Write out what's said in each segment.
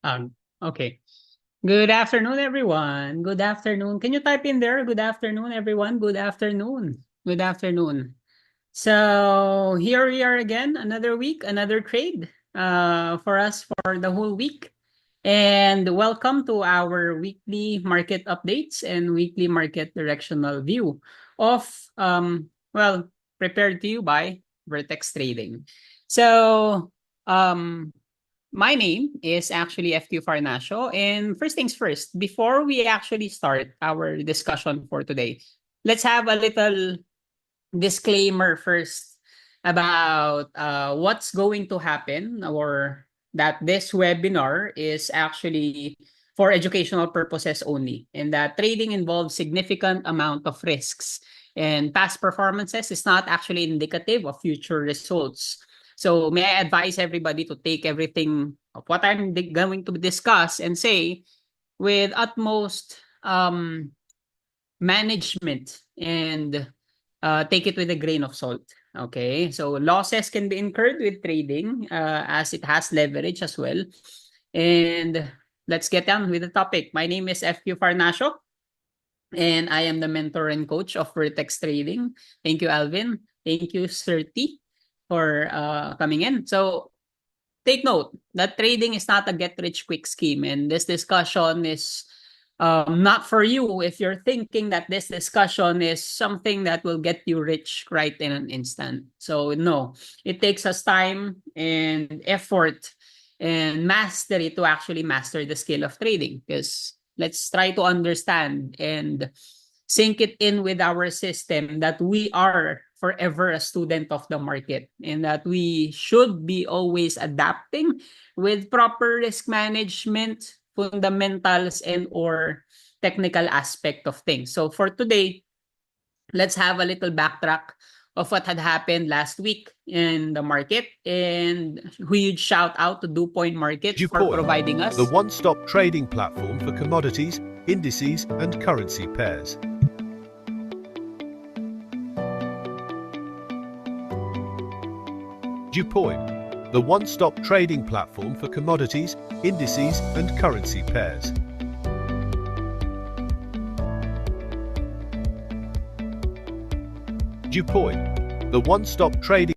Okay. Good afternoon, everyone. Good afternoon. Can you type in there? Good afternoon, everyone. Good afternoon. Good afternoon. So here we are again, another week, another trade for us for the whole week. And welcome to our weekly market updates and weekly market directional view of, well, prepared to you by Vertex Trading. So, um, my name is actually FQ Farnasio. And first things first, before we actually start our discussion for today, let's have a little disclaimer first about what's going to happen, or that this webinar is actually for educational purposes only, and that trading involves significant amount of risks, and past performances is not actually indicative of future results. So may I advise everybody to take everything of what I'm going to discuss and say with utmost management, and take it with a grain of salt. Okay, so losses can be incurred with trading as it has leverage as well. And let's get on with the topic. My name is FQ Farnasio, and I am the mentor and coach of Vertex Trading. Thank you, Alvin. Thank you, Sir T, for coming in. So take note that trading is not a get rich quick scheme, and this discussion is not for you if you're thinking that this discussion is something that will get you rich right in an instant. So no, it takes us time and effort and mastery to actually master the skill of trading, because let's try to understand and sink it in with our system that we are forever a student of the market, and that we should be always adapting with proper risk management, fundamentals, and or technical aspect of things. So for today, let's have a little backtrack of what had happened last week in the market, and huge shout out to DuPoint Market for DuPoint, providing us the one-stop trading platform for commodities, indices, and currency pairs. DuPoint, the one-stop trading platform for commodities, indices, and currency pairs. DuPoint, the one-stop trading.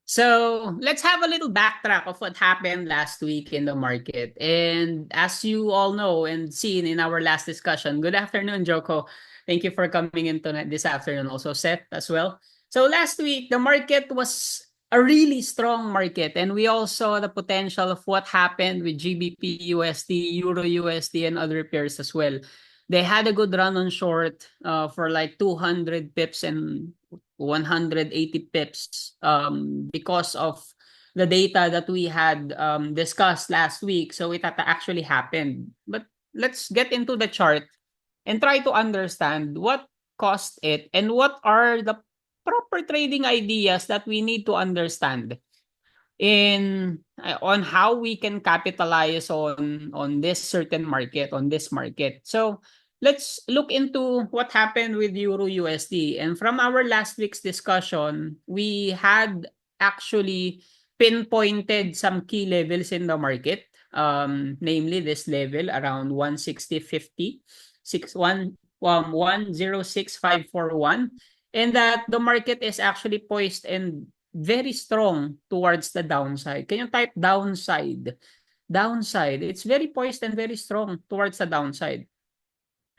So let's have a little backtrack of what happened last week in the market. And as you all know and seen in our last discussion, good afternoon, Joko. Thank you for coming in tonight, this afternoon. Also, Seth as well. So last week, the market was a really strong market, and we all saw the potential of what happened with GBP, USD, Euro USD, and other pairs as well. They had a good run on short for like 200 pips and 180 pips because of the data that we had discussed last week. So it had actually happened. But let's get into the chart and try to understand what caused it and what are the proper trading ideas that we need to understand in on how we can capitalize on this certain market, on this market. So let's look into what happened with Euro USD. And from our last week's discussion, we had actually pinpointed some key levels in the market, namely this level around 160.50, 106.541, and that the market is actually poised and very strong towards the downside. Can you type downside? Downside. It's very poised and very strong towards the downside.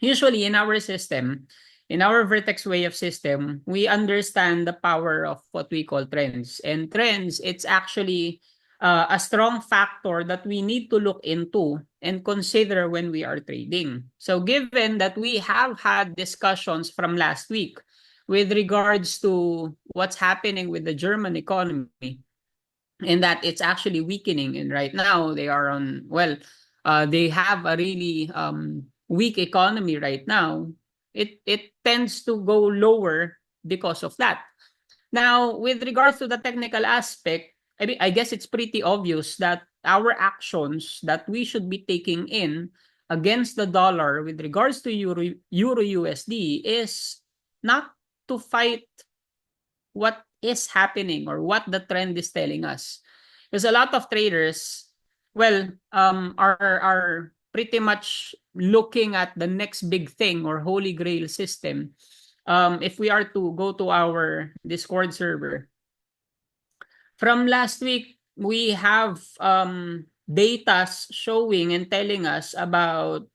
Usually in our system, in our Vertex way of system, we understand the power of what we call trends. And trends, it's actually a strong factor that we need to look into and consider when we are trading. So given that we have had discussions from last week with regards to what's happening with the German economy, and that it's actually weakening, and right now they are on, well, they have a really weak economy right now. It tends to go lower because of that. Now with regards to the technical aspect, I mean, I guess it's pretty obvious that our actions that we should be taking in against the dollar with regards to Euro USD is not to fight what is happening or what the trend is telling us. Because a lot of traders are pretty much looking at the next big thing or holy grail system. If we are to go to our Discord server, from last week, we have data showing and telling us about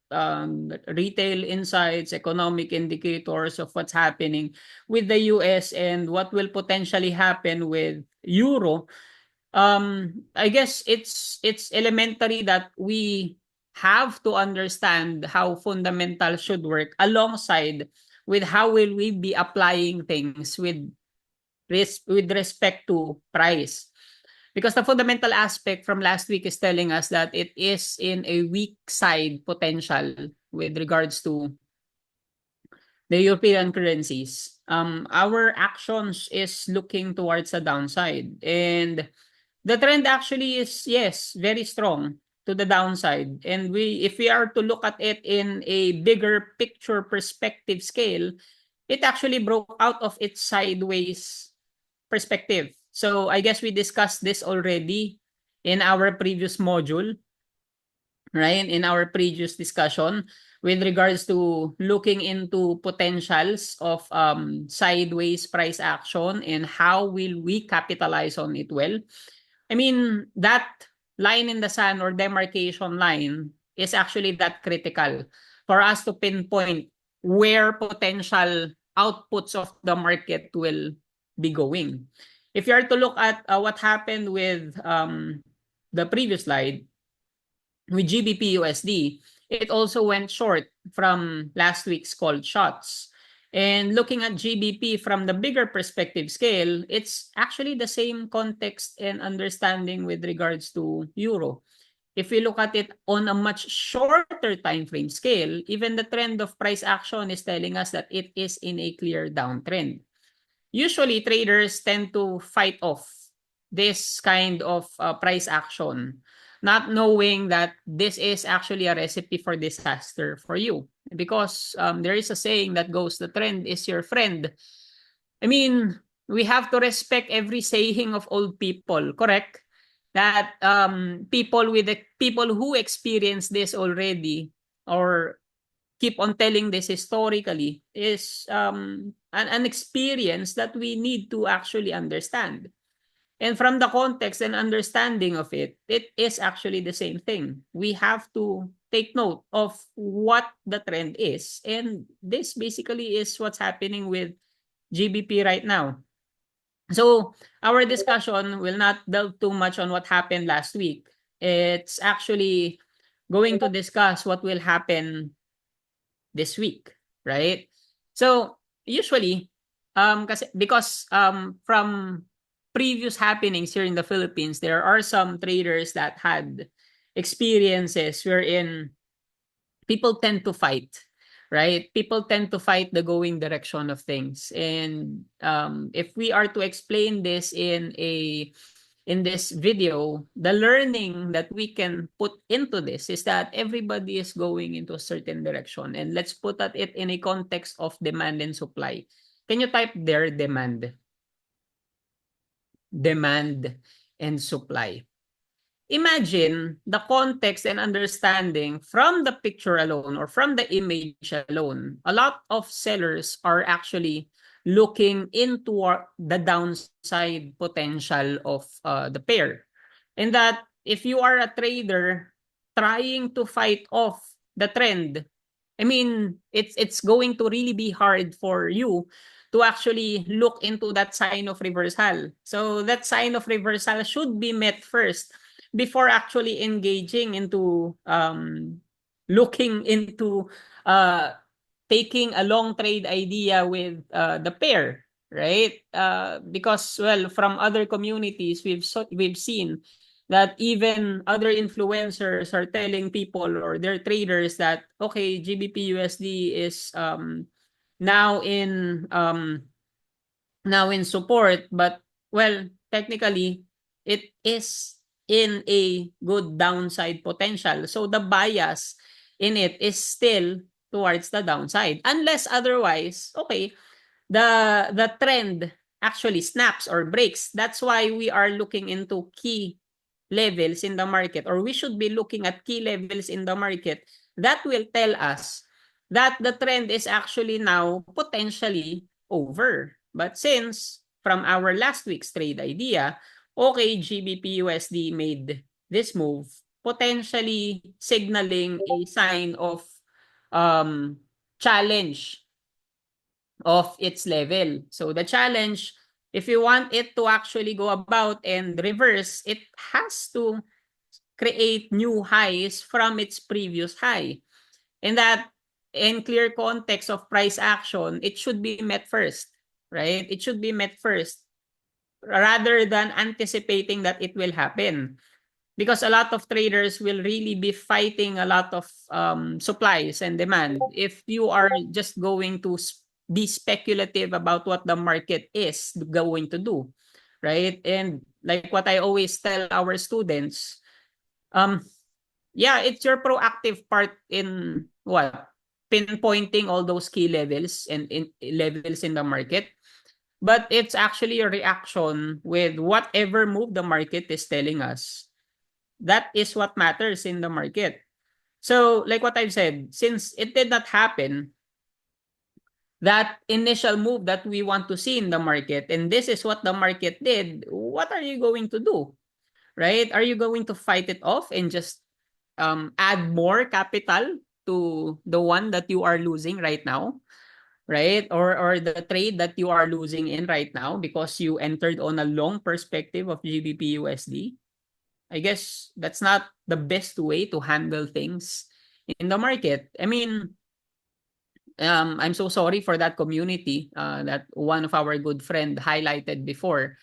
retail insights, economic indicators of what's happening with the US and what will potentially happen with Euro. I guess it's elementary that we have to understand how fundamental should work alongside with how will we be applying things with respect to price. Because the fundamental aspect from last week is telling us that it is in a weak side potential with regards to the European currencies. Our actions is looking towards the downside. And the trend actually is, yes, very strong to the downside. And if we are to look at it in a bigger picture perspective scale, it actually broke out of its sideways perspective. So I guess we discussed this already in our previous module, right? In our previous discussion with regards to looking into potentials of sideways price action and how will we capitalize on it well. I mean, that line in the sand or demarcation line is actually that critical for us to pinpoint where potential outputs of the market will be going. If you are to look at what happened with the previous slide, with GBP USD, it also went short from last week's called shots. And looking at GBP from the bigger perspective scale, it's actually the same context and understanding with regards to Euro. If we look at it on a much shorter time frame scale, even the trend of price action is telling us that it is in a clear downtrend. Usually, traders tend to fight off this kind of price action, not knowing that this is actually a recipe for disaster for you. Because there is a saying that goes, the trend is your friend. I mean, we have to respect every saying of old people, correct? That people who experience this already or keep on telling this historically is an experience that we need to actually understand. And from the context and understanding of it, it is actually the same thing. We have to take note of what the trend is. And this basically is what's happening with GBP right now. So our discussion will not delve too much on what happened last week. It's actually going to discuss what will happen this week, right? So usually, because from previous happenings here in the Philippines, there are some traders that had experiences wherein people tend to fight, right? People tend to fight the going direction of things, and if we are to explain this in this video, the learning that we can put into this is that everybody is going into a certain direction. And let's put at it in a context of demand and supply. Can you type there demand? Demand and supply. Imagine the context and understanding from the picture alone or from the image alone. A lot of sellers are actually looking into the downside potential of the pair. And that if you are a trader trying to fight off the trend, I mean, it's going to really be hard for you to actually look into that sign of reversal. So that sign of reversal should be met first before actually engaging into looking into taking a long trade idea with the pair, right? Because well, from other communities we've seen that even other influencers are telling people or their traders that okay, GBP USD is now in support, but well, technically it is in a good downside potential. So the bias in it is still towards the downside. Unless otherwise, okay, the trend actually snaps or breaks. That's why we are looking into key levels in the market, or we should be looking at key levels in the market that will tell us that the trend is actually now potentially over. But since from our last week's trade idea, okay, GBP USD made this move, potentially signaling a sign of challenge of its level. So the challenge, if you want it to actually go about and reverse, it has to create new highs from its previous high. And that, in clear context of price action, it should be met first, right? It should be met first rather than anticipating that it will happen. Because a lot of traders will really be fighting a lot of supplies and demand if you are just going to be speculative about what the market is going to do, right? And like what I always tell our students, yeah, it's your proactive part in what? Pinpointing all those key levels and in levels in the market. But it's actually your reaction with whatever move the market is telling us. That is what matters in the market. So, like what I've said, since it did not happen, that initial move that we want to see in the market, and this is what the market did, what are you going to do? Right? Are you going to fight it off and just add more capital to the one that you are losing right now? Right? Or the trade that you are losing in right now because you entered on a long perspective of GBP USD? I guess that's not the best way to handle things in the market. I mean, I'm so sorry for that community that one of our good friend highlighted before,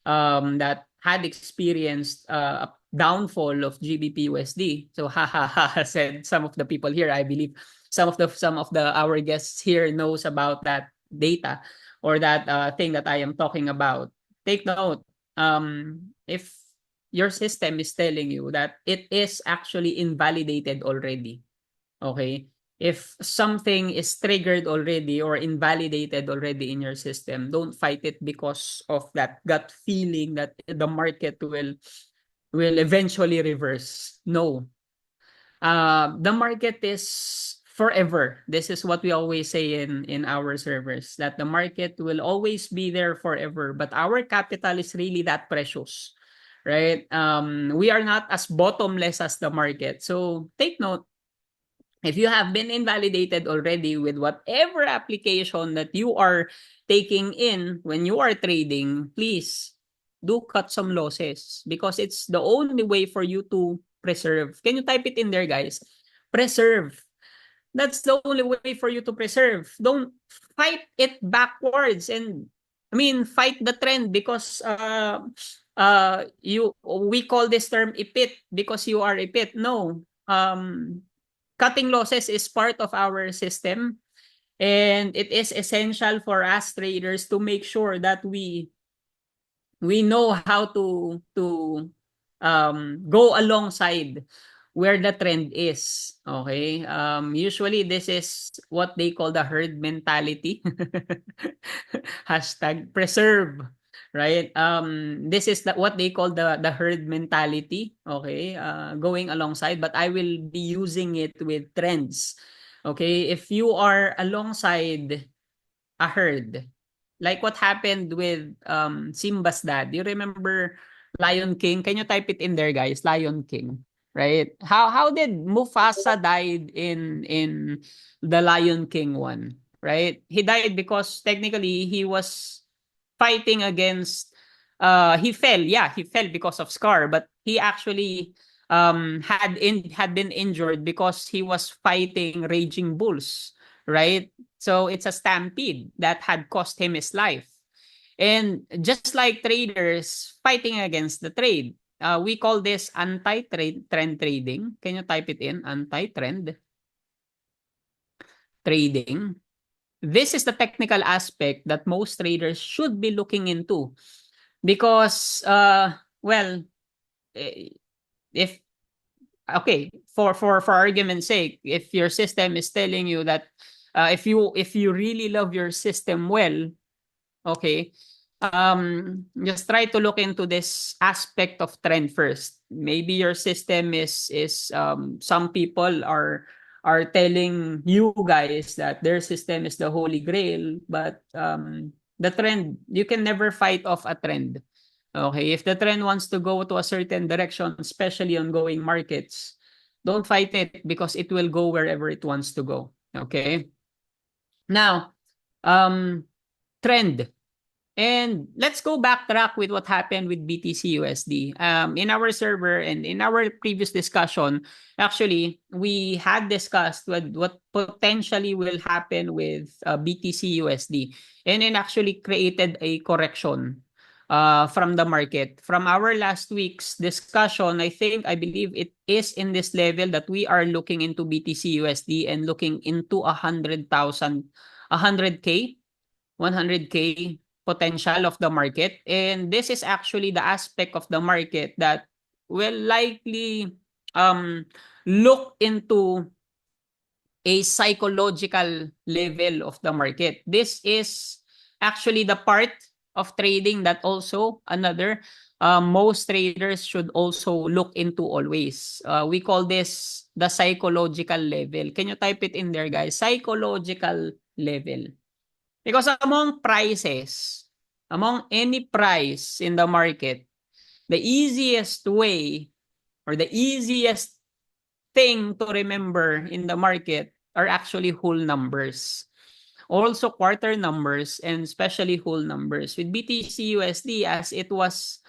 that had experienced a downfall of GBP USD. So ha ha ha said some of the people here. I believe some of the our guests here knows about that data or that thing that I am talking about. Take note. If your system is telling you that it is actually invalidated already, okay? If something is triggered already or invalidated already in your system, don't fight it because of that gut feeling that the market will eventually reverse. No. The market is forever. This is what we always say in our servers, that the market will always be there forever, but our capital is really that precious, right? We are not as bottomless as the market. So take note, if you have been invalidated already with whatever application that you are taking in when you are trading, please do cut some losses because it's the only way for you to preserve. Can you type it in there, guys? Preserve. That's the only way for you to preserve. Don't fight it backwards and I mean fight the trend because we call this term ipit because you are ipit. No. Cutting losses is part of our system and it is essential for us traders to make sure that we know how to go alongside where the trend is. Okay? Usually this is what they call the herd mentality. Hashtag preserve. Right? This is what they call the herd mentality. Okay? Going alongside, but I will be using it with trends. Okay? If you are alongside a herd, like what happened with Simba's dad. You remember Lion King? Can you type it in there, guys? Lion King, right? How did Mufasa died in the Lion King one, right? He died because technically he was fighting against he fell. Yeah, he fell because of Scar, but he actually had been injured because he was fighting raging bulls, right? So it's a stampede that had cost him his life. And just like traders fighting against the trade, we call this anti-trend trading. Can you type it in? Anti-trend trading. This is the technical aspect that most traders should be looking into because, well, if okay, for argument's sake, if your system is telling you that if you really love your system well, okay, just try to look into this aspect of trend first. Maybe your system is some people are telling you guys that their system is the holy grail, but the trend, you can never fight off a trend. Okay, if the trend wants to go to a certain direction, especially on going markets, don't fight it because it will go wherever it wants to go. Okay. Now, trend. And let's go backtrack with what happened with BTC USD. In our server and in our previous discussion, actually, we had discussed what potentially will happen with BTC USD. And it actually created a correction from the market. From our last week's discussion, I believe it is in this level that we are looking into BTC USD and looking into 100K 100K potential of the market. And this is actually the aspect of the market that will likely um, look into a psychological level of the market. This is actually the part of trading that also another most traders should also look into always. We call this the psychological level. Can you type it in there, guys? Psychological level. Because among any price in the market, the easiest way or the easiest thing to remember in the market are actually whole numbers. Also quarter numbers and especially whole numbers. With BTC USD, as it was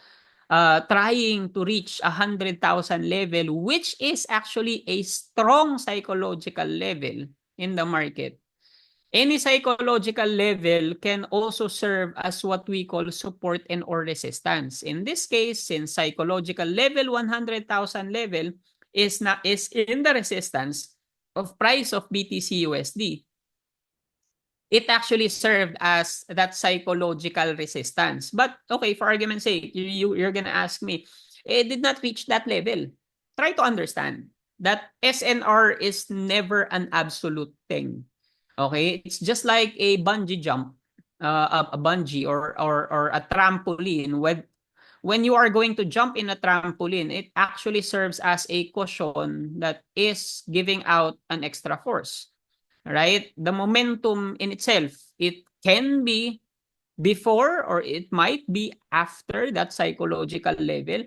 trying to reach 100,000 level, which is actually a strong psychological level in the market. Any psychological level can also serve as what we call support and or resistance. In this case, since psychological level 100,000 level is in the resistance of price of BTC USD, it actually served as that psychological resistance. But okay, for argument's sake, you're gonna ask me, it did not reach that level. Try to understand that SNR is never an absolute thing. Okay, it's just like a bungee jump, a bungee or a trampoline. When you are going to jump in a trampoline, it actually serves as a cushion that is giving out an extra force, right? The momentum in itself, it can be before or it might be after that psychological level.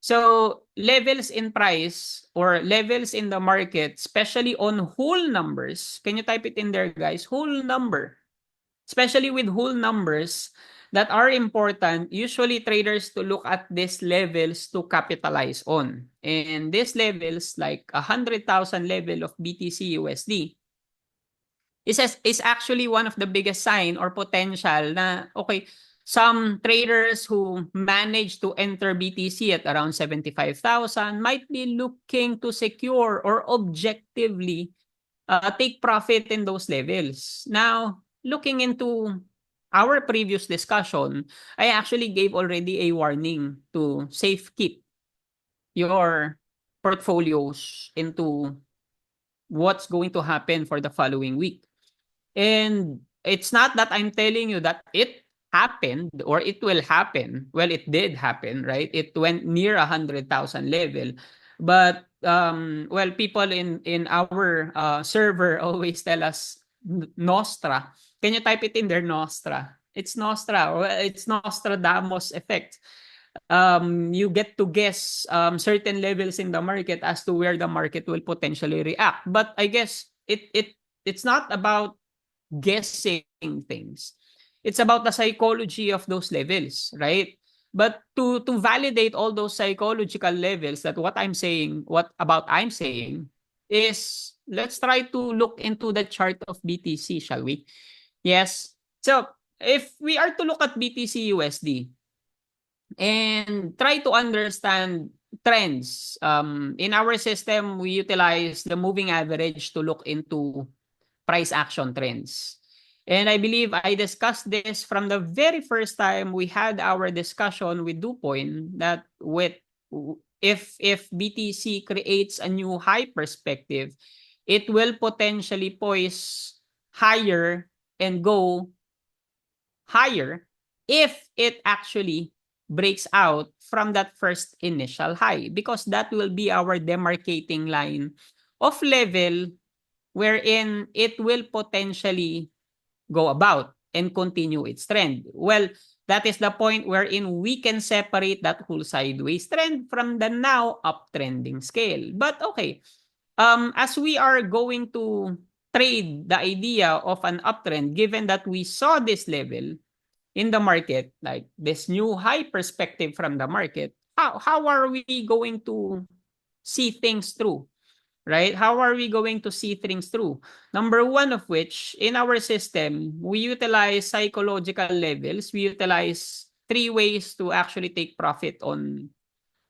So levels in price or levels in the market, especially on whole numbers, can you type it in there, guys? Whole number, especially with whole numbers that are important, usually traders to look at these levels to capitalize on. And these levels, like 100,000 level of BTC USD, is actually one of the biggest sign or potential na, okay, some traders who manage to enter BTC at around 75,000 might be looking to secure or objectively take profit in those levels. Now, looking into our previous discussion, I actually gave already a warning to safe keep your portfolios into what's going to happen for the following week. And it's not that I'm telling you that it happened or it will happen. Well, it did happen, right? It went near 100,000 level. But well, people in our server always tell us Nostra. Can you type it in there, Nostra? It's Nostra, or it's Nostradamus effect. You get to guess certain levels in the market as to where the market will potentially react. But I guess it's not about guessing things. It's about the psychology of those levels, right? But to validate all those psychological levels, that what I'm saying is, let's try to look into the chart of BTC, shall we? Yes. So if we are to look at BTC USD and try to understand trends, in our system, we utilize the moving average to look into price action trends. And I believe I discussed this from the very first time we had our discussion with DuPoint, that if BTC creates a new high perspective, it will potentially poise higher and go higher if it actually breaks out from that first initial high, because that will be our demarcating line of level wherein it will potentially go about and continue its trend. Well, that is the point wherein we can separate that whole sideways trend from the now uptrending scale. But okay, as we are going to trade the idea of an uptrend, given that we saw this level in the market, like this new high perspective from the market, how are we going to see things through? Right? How are we going to see things through? Number one of which, in our system, we utilize psychological levels. We utilize three ways to actually take profit on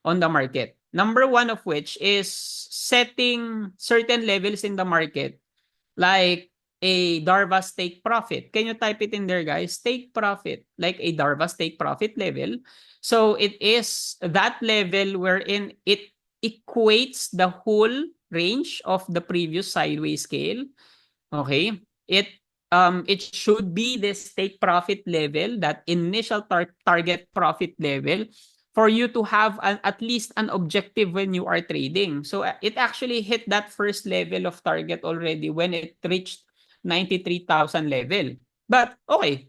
the market. Number one of which is setting certain levels in the market, like a Darvas take profit. Can you type it in there, guys? Take profit, like a Darvas take profit level. So it is that level wherein it equates the whole range of the previous sideways scale. Okay? It should be this take profit level, that initial target profit level, for you to have at least an objective when you are trading. So it actually hit that first level of target already when it reached 93,000 level. But okay,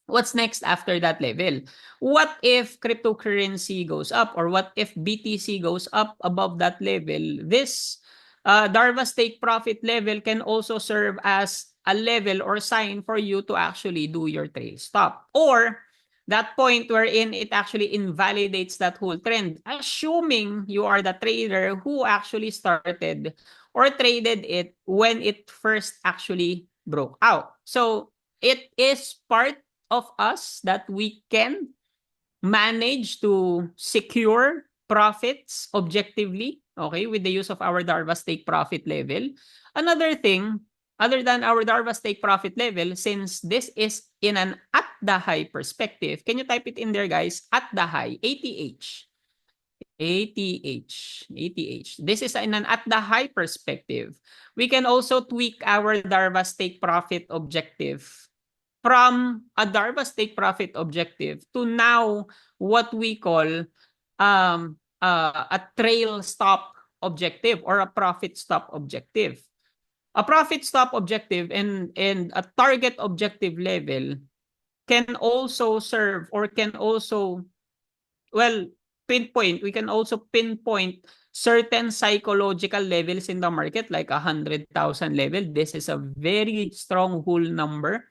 what's next after that level? What if cryptocurrency goes up, or what if BTC goes up above that level? This Darvas take profit level can also serve as a level or sign for you to actually do your trail stop, or that point wherein it actually invalidates that whole trend, assuming you are the trader who actually started or traded it when it first actually broke out. So it is part of us that we can manage to secure profits objectively, okay, with the use of our Darvas take profit level. Another thing, other than our Darvas take profit level, since this is in an at the high perspective, can you type it in there, guys? At the high, ATH. ATH. This is in an at the high perspective. We can also tweak our Darvas take profit objective from a Darvas take profit objective to now what we call a trail stop objective, or a profit stop objective. A profit stop objective and a target objective level can also serve, or can also, well, we can also pinpoint certain psychological levels in the market, like 100,000 level. This is a very strong whole number.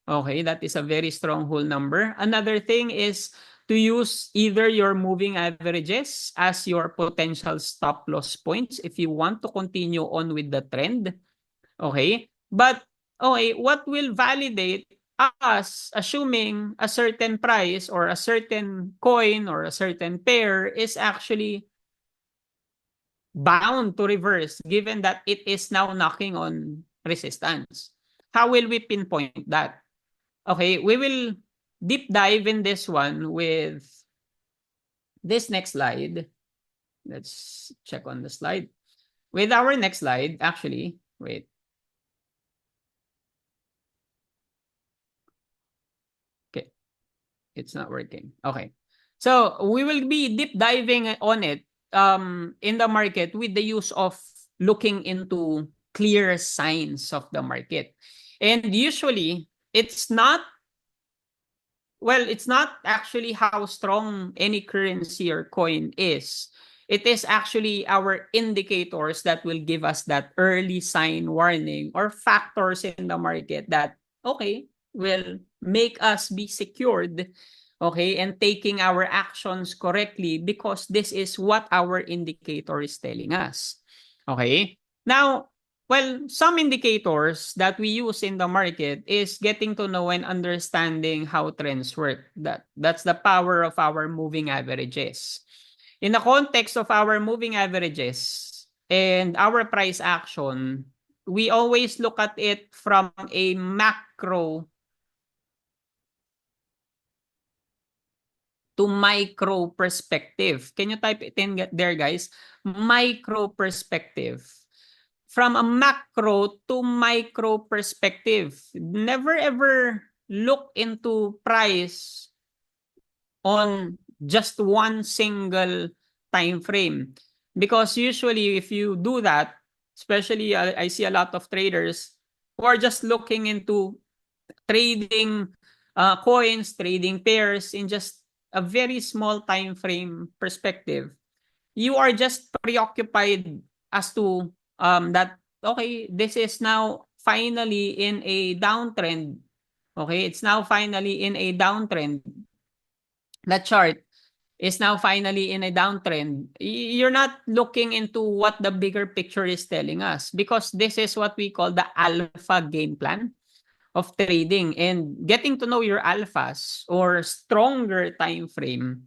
Okay, that is a very strong whole number. Another thing is to use either your moving averages as your potential stop loss points if you want to continue on with the trend. Okay? But, okay, what will validate us assuming a certain price or a certain coin or a certain pair is actually bound to reverse, given that it is now knocking on resistance? How will we pinpoint that? Okay, we will deep dive in this one with this next slide. Let's check on the slide. With our next slide, actually, wait. Okay, it's not working. Okay. So we will be deep diving on it in the market with the use of looking into clear signs of the market. And usually, it's not, well, it's not actually how strong any currency or coin is. It is actually our indicators that will give us that early sign warning, or factors in the market that, okay, will make us be secured, okay, and taking our actions correctly, because this is what our indicator is telling us. Okay? Now, well, some indicators that we use in the market is getting to know and understanding how trends work. That's the power of our moving averages. In the context of our moving averages and our price action, we always look at it from a macro to micro perspective. Can you type it in there, guys? Micro perspective. From a macro to micro perspective. Never ever look into price on just one single time frame. Because usually if you do that, especially I see a lot of traders who are just looking into trading coins, trading pairs in just a very small time frame perspective. You are just preoccupied as to that okay, this is now finally in a downtrend. Okay, it's now finally in a downtrend. That chart is now finally in a downtrend. You're not looking into what the bigger picture is telling us, because this is what we call the alpha game plan of trading, and getting to know your alphas or stronger time frame.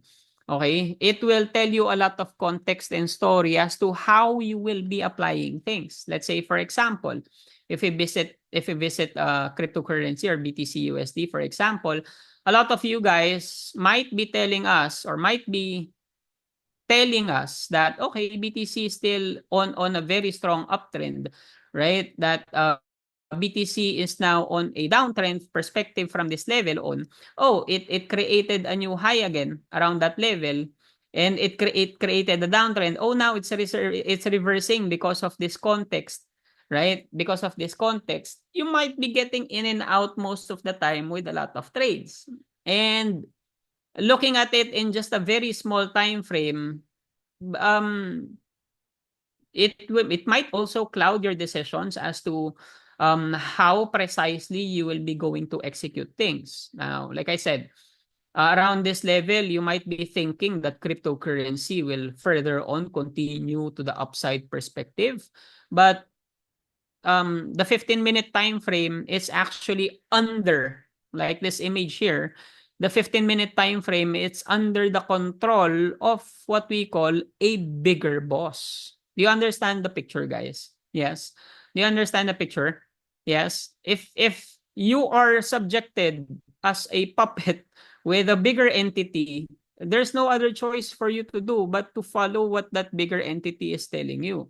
Okay, it will tell you a lot of context and story as to how you will be applying things. Let's say, for example, if we visit cryptocurrency or BTC USD, for example, a lot of you guys might be telling us, or might be telling us that okay, BTC is still on a very strong uptrend, right? That BTC is now on a downtrend perspective from this level on. Oh, it created a new high again around that level, and it created a downtrend. Oh, now it's reversing because of this context, right? Because of this context, you might be getting in and out most of the time with a lot of trades. And looking at it in just a very small time frame, um it might also cloud your decisions as to how precisely you will be going to execute things. Now, like I said, around this level, you might be thinking that cryptocurrency will further on continue to the upside perspective, but the 15-minute time frame is actually under, like this image here, the 15-minute time frame, it's under the control of what we call a bigger boss. Do you understand the picture, guys? Yes. Do you understand the picture? Yes. If you are subjected as a puppet with a bigger entity, there's no other choice for you to do but to follow what that bigger entity is telling you.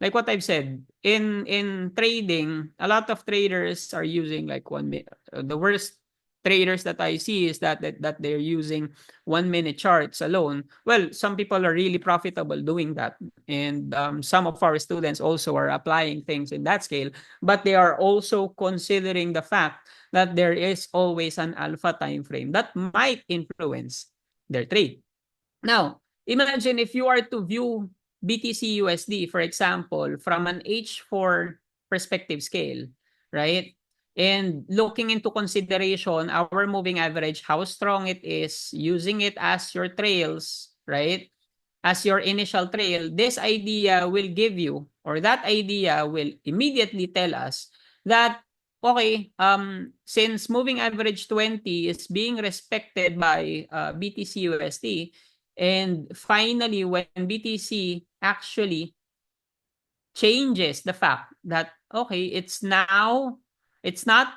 Like what I've said, in trading, a lot of traders are using like the worst traders that I see is that they're using 1 minute charts alone. Well, some people are really profitable doing that, and some of our students also are applying things in that scale, but they are also considering the fact that there is always an alpha time frame that might influence their trade. Now, imagine if you are to view BTC USD, for example, from an H4 perspective scale, right? And looking into consideration our moving average, how strong it is, using it as your trails, right? As your initial trail, this idea will give you, or that idea will immediately tell us that okay, since moving average 20 is being respected by BTC USD, and finally, when BTC actually changes the fact that, okay, it's not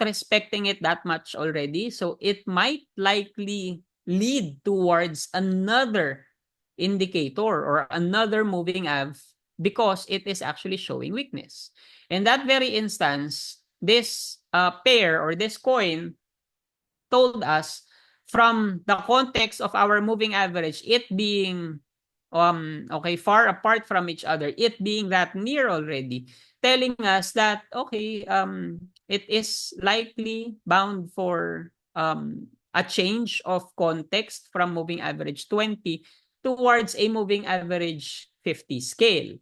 respecting it that much already, so it might likely lead towards another indicator or another moving av because it is actually showing weakness. In that very instance, this pair or this coin told us from the context of our moving average, it being okay, far apart from each other, it being that near already, telling us that okay, it is likely bound for a change of context from moving average 20 towards a moving average 50 scale.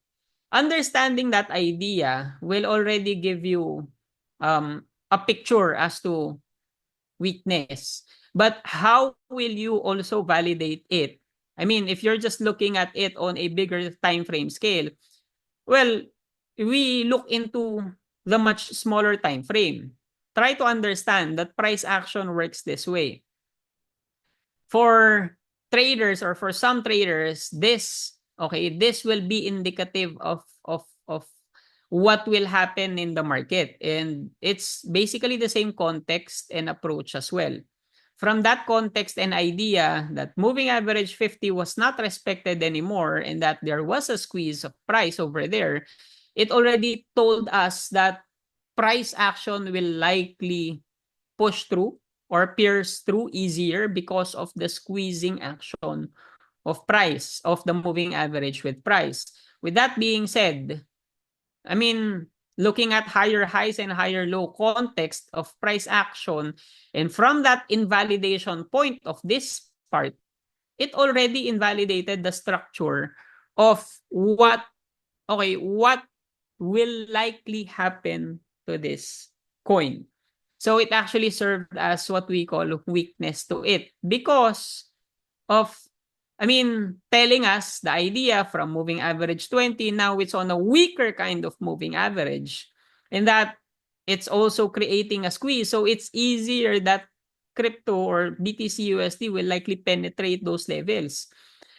Understanding that idea will already give you a picture as to weakness. But how will you also validate it? I mean, if you're just looking at it on a bigger time frame scale, well, we look into the much smaller time frame. Try to understand that price action works this way. For traders, or for some traders, this will be indicative of what will happen in the market, and it's basically the same context and approach as well. From that context and idea that moving average 50 was not respected anymore and that there was a squeeze of price over there, it already told us that price action will likely push through or pierce through easier because of the squeezing action of price, of the moving average with price. With that being said, I mean, looking at higher highs and higher low context of price action, and from that invalidation point of this part, it already invalidated the structure of what will likely happen to this coin. So it actually served as what we call weakness to it because of, telling us the idea from moving average 20, now it's on a weaker kind of moving average. And that it's also creating a squeeze. So it's easier that crypto or BTC USD will likely penetrate those levels.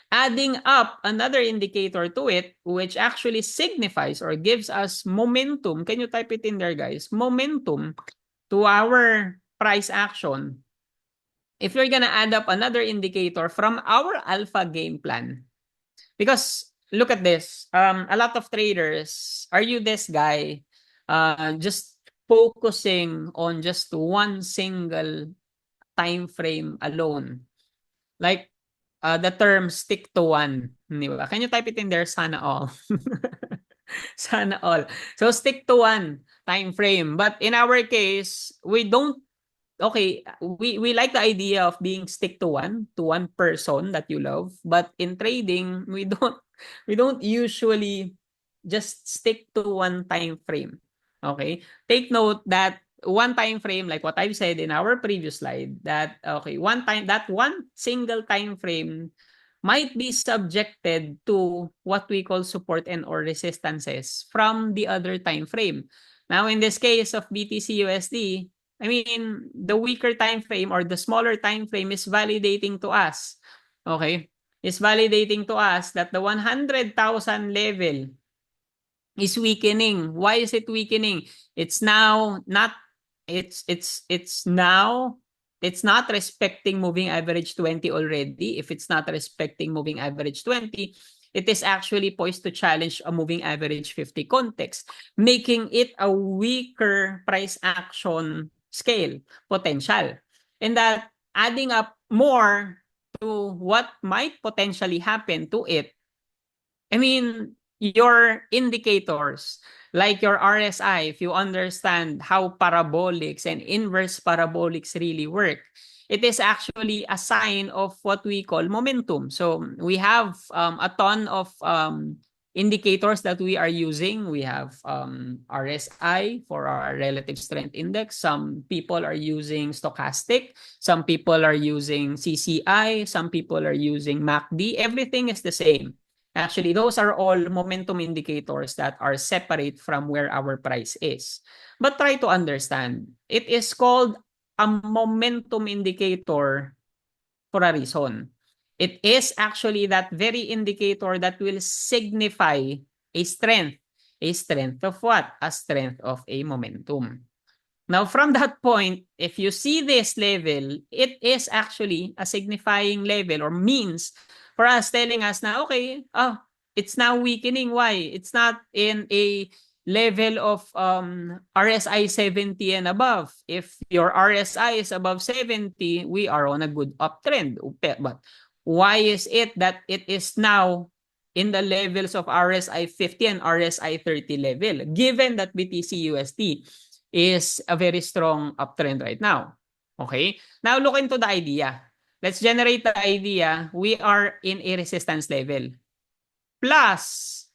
Adding up another indicator to it, which actually signifies or gives us momentum. Can you type it in there, guys? Momentum to our price action. If you're gonna add up another indicator from our alpha game plan, because look at this, a lot of traders, are you this guy, just focusing on just one single time frame alone? Like, the term stick to one, di ba? Can you type it in there? Sana all. Sana all. So stick to one time frame. But in our case, we don't okay, we like the idea of being stick to one person that you love, but in trading, we don't usually just stick to one time frame. Okay? Take note that one time frame, like what I've said in our previous slide, that okay, one single time frame might be subjected to what we call support and or resistances from the other time frame. Now, in this case of BTC USD, the weaker time frame or the smaller time frame is validating to us. Okay? Is validating to us that the 100,000 level is weakening. Why is it weakening? It's now not it's not respecting moving average 20 already. If it's not respecting moving average 20, it is actually poised to challenge a moving average 50 context, making it a weaker price action scale potential. And that adding up more to what might potentially happen to it, your indicators, like your RSI, if you understand how parabolics and inverse parabolics really work, it is actually a sign of what we call momentum. So we have a ton of indicators that we are using. We have RSI for our relative strength index. Some people are using stochastic. Some people are using CCI. Some people are using MACD. Everything is the same. Actually, those are all momentum indicators that are separate from where our price is. But try to understand, it is called a momentum indicator for a reason. It is actually that very indicator that will signify a strength. A strength of what? A strength of a momentum. Now, from that point, if you see this level, it is actually a signifying level or means for us telling us na, okay, it's now weakening. Why? It's not in a level of RSI 70 and above. If your RSI is above 70, we are on a good uptrend. But why is it that it is now in the levels of RSI 50 and RSI 30 level, given that BTC USD is a very strong uptrend right now? Okay? Now look into the idea. Let's generate the idea. We are in a resistance level. Plus,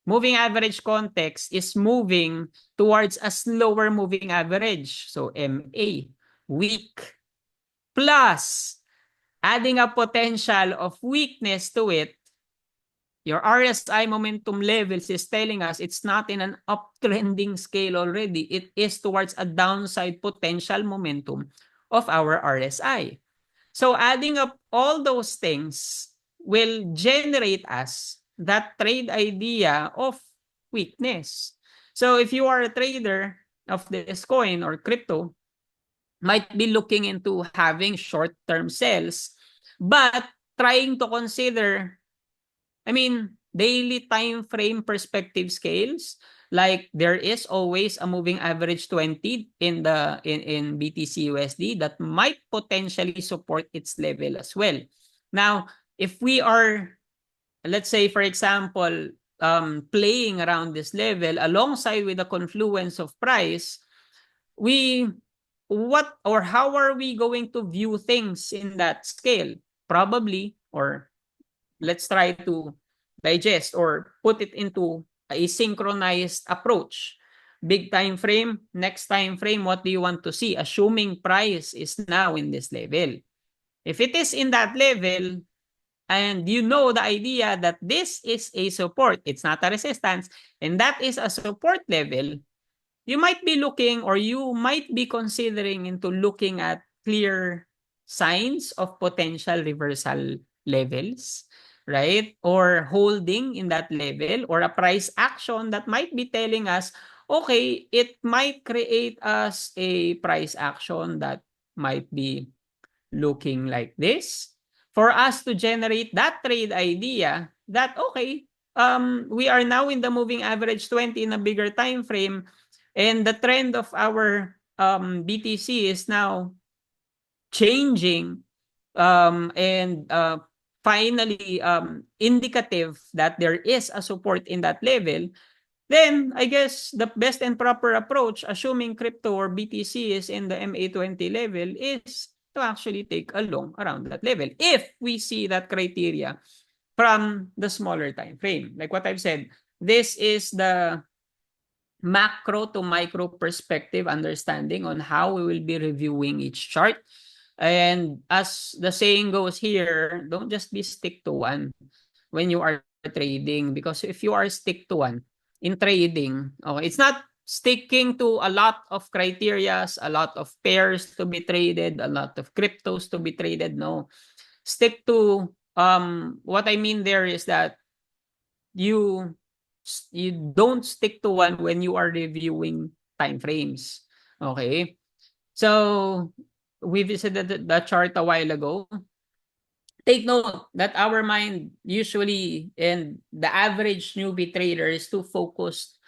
moving average context is moving towards a slower moving average. So MA, weak. Plus, adding a potential of weakness to it, your RSI momentum levels is telling us it's not in an uptrending scale already. It is towards a downside potential momentum of our RSI. So adding up all those things will generate us that trade idea of weakness. So if you are a trader of this coin or crypto, might be looking into having short-term sales, but trying to consider daily time frame perspective scales, like there is always a moving average 20 in the in BTC USD that might potentially support its level as well. Now, if we are, let's say for example, playing around this level alongside with the confluence of price, we what or how are we going to view things in that scale? Probably, or let's try to digest or put it into a synchronized approach. Big time frame, next time frame, what do you want to see? Assuming price is now in this level. If it is in that level, and you know the idea that this is a support, it's not a resistance, and that is a support level, you might be looking or you might be considering into looking at clear signs of potential reversal levels, right? Or holding in that level, or a price action that might be telling us, okay, it might create us a price action that might be looking like this for us to generate that trade idea that, okay, we are now in the moving average 20 in a bigger time frame, and the trend of our BTC is now changing, and finally indicative that there is a support in that level. Then I guess the best and proper approach, assuming crypto or BTC is in the MA20 level, is to actually take a long around that level if we see that criteria from the smaller time frame. Like what I've said, this is the macro to micro perspective understanding on how we will be reviewing each chart. And as the saying goes here, don't just be stick to one when you are trading, because if you are stick to one in trading, okay, it's not sticking to a lot of criterias, a lot of pairs to be traded, a lot of cryptos to be traded. No, stick to what I mean there is that you you don't stick to one when you are reviewing time frames. Okay? So we visited the chart a while ago. Take note that our mind usually and the average newbie trader is too focused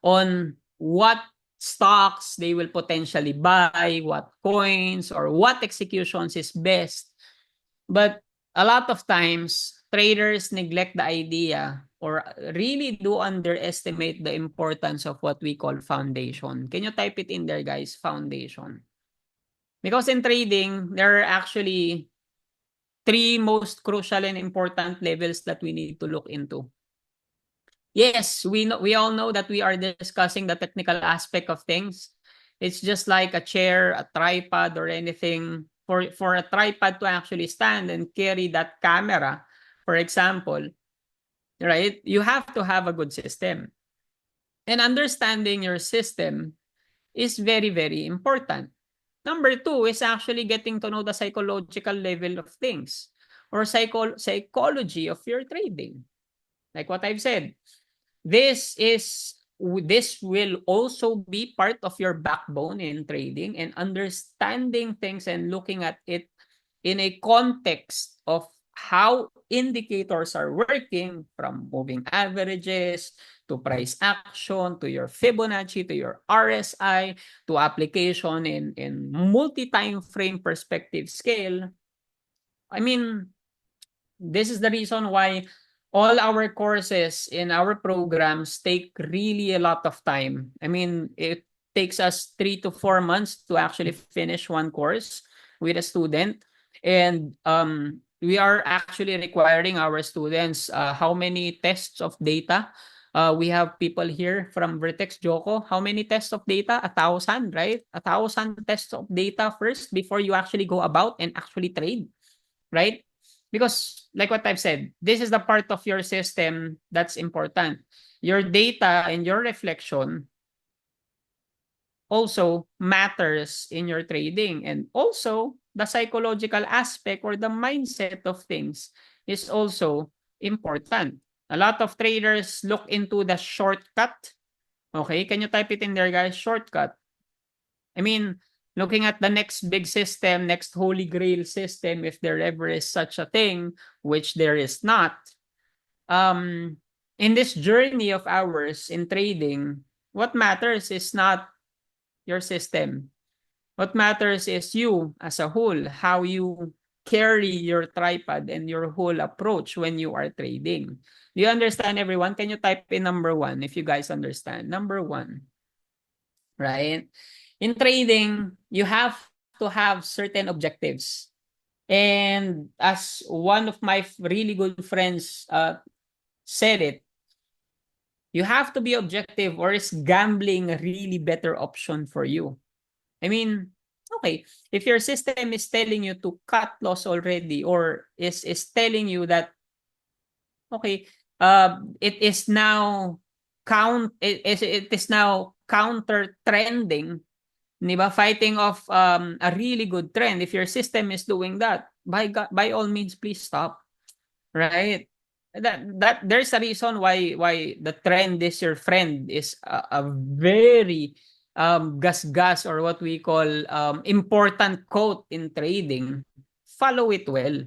on what stocks they will potentially buy, what coins or what executions is best. But a lot of times, traders neglect the idea or really do underestimate the importance of what we call foundation. Can you type it in there, guys? Foundation. Because in trading, there are actually three most crucial and important levels that we need to look into. Yes, we all know that we are discussing the technical aspect of things. It's just like a chair, a tripod, or anything. For a tripod to actually stand and carry that camera, for example, right? You have to have a good system. And understanding your system is very, very important. Number two is actually getting to know the psychological level of things or psychology of your trading. Like what I've said, this will also be part of your backbone in trading, and understanding things and looking at it in a context of how indicators are working, from moving averages to price action to your Fibonacci to your RSI to application in multi-time frame perspective scale. I mean, this is the reason why all our courses in our programs take really a lot of time. I mean, it takes us 3 to 4 months to actually finish one course with a student. And we are actually requiring our students how many tests of data. We have people here from Vertex Joko. How many tests of data? 1,000, right? 1,000 tests of data first before you actually go about and actually trade, right? Because like what I've said, this is the part of your system that's important. Your data and your reflection also matters in your trading, and also the psychological aspect or the mindset of things is also important. A lot of traders look into the shortcut. Okay, can you type it in there, guys? Shortcut. I mean, looking at the next big system, next holy grail system, if there ever is such a thing, which there is not. In this journey of ours in trading, what matters is not your system. What matters is you as a whole, how you carry your tripod and your whole approach when you are trading. Do you understand, everyone? Can you type in number 1 if you guys understand? Number 1, right? In trading, you have to have certain objectives. And as one of my really good friends said it, you have to be objective, or is gambling a really better option for you? I mean, okay, if your system is telling you to cut loss already, or is telling you that, okay, it is now it is now counter trending, di ba? Fighting off a really good trend. If your system is doing that, by all means, please stop. Right? That there's a reason why the trend is your friend is a very gas or what we call important quote in trading. Follow it well,